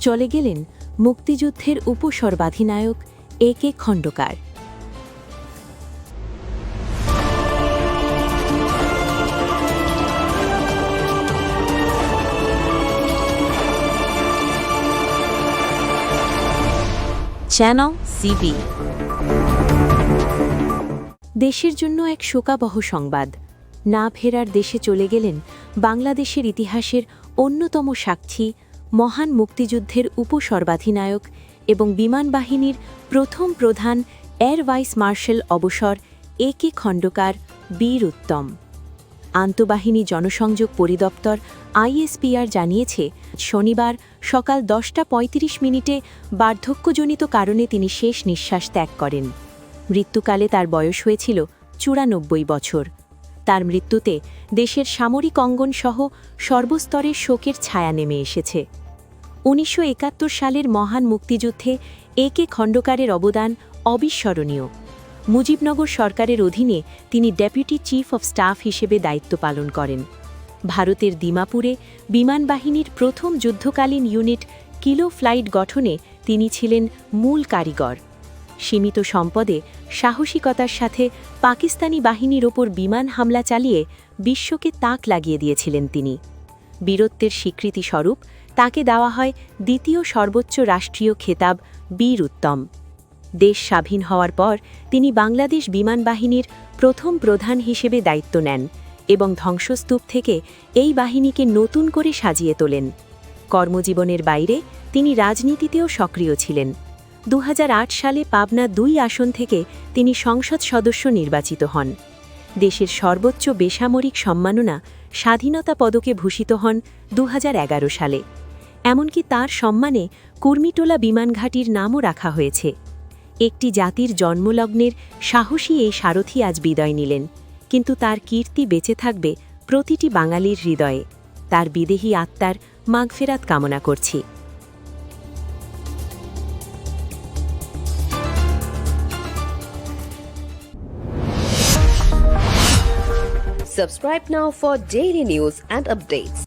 চলে গেলেন মুক্তিযুদ্ধের উপসর্বাধিনায়ক এ.কে. খন্দকার। Channel CB. দেশের জন্য এক শোকাবহ সংবাদ। না ফেরার দেশে চলে গেলেন বাংলাদেশের ইতিহাসের অন্যতম সাক্ষী, মহান মুক্তিযুদ্ধের উপসর্বাধিনায়ক এবং বিমান বাহিনীর প্রথম প্রধান এয়ার ভাইস মার্শাল অবসর এ.কে. খন্দকার, বীর উত্তম। আন্তঃবাহিনী জনসংযোগ পরিদপ্তর আইএসপিআর জানিয়েছে, শনিবার সকাল 10:35 বার্ধক্যজনিত কারণে তিনি শেষ নিঃশ্বাস ত্যাগ করেন। মৃত্যুকালে তার বয়স হয়েছিল 94 বছর। তার মৃত্যুতে দেশের সামরিক অঙ্গন সহ সর্বস্তরের শোকের ছায়া নেমে এসেছে। 1971 সালের মহান মুক্তিযুদ্ধে এ.কে. খন্দকারের অবদান অবিস্মরণীয়। মুজিবনগর সরকারের অধীনে তিনি ডেপুটি চিফ অব স্টাফ হিসেবে দায়িত্ব পালন করেন। ভারতের দিমাপুরে বিমান বাহিনীর প্রথম যুদ্ধকালীন ইউনিট কিলো ফ্লাইট গঠনে তিনি ছিলেন মূল কারিগর। সীমিত সম্পদে সাহসিকতার সাথে পাকিস্তানি বাহিনীর ওপর বিমান হামলা চালিয়ে বিশ্বকে তাক লাগিয়ে দিয়েছিলেন তিনি। বীরত্বের স্বীকৃতিস্বরূপ তাকে দেওয়া হয় দ্বিতীয় সর্বোচ্চ রাষ্ট্রীয় খেতাব বীর উত্তম। দেশ স্বাধীন হওয়ার পর তিনি বাংলাদেশ বিমান বাহিনীর প্রথম প্রধান হিসেবে দায়িত্ব নেন এবং ধ্বংসস্তূপ থেকে এই বাহিনীকে নতুন করে সাজিয়ে তোলেন। কর্মজীবনের বাইরে তিনি রাজনীতিতেও সক্রিয় ছিলেন। 2008 সালে পাবনা 2 আসন থেকে তিনি সংসদ সদস্য নির্বাচিত হন। দেশের সর্বোচ্চ বেসামরিক সম্মাননা স্বাধীনতা পদকে ভূষিত হন 2011 সালে। এমনকি তার সম্মানে কুর্মিটোলা বিমানঘাটির নামও রাখা হয়েছে। একটি জাতির জন্মলগ্নের সাহসী এই সারথি আজ বিদায় নিলেন, কিন্তু তার কীর্তি বেঁচে থাকবে প্রতিটি বাঙালির হৃদয়ে। তার বিদেহী আত্মার মাগফেরাত কামনা করছি। Subscribe now for daily news and updates.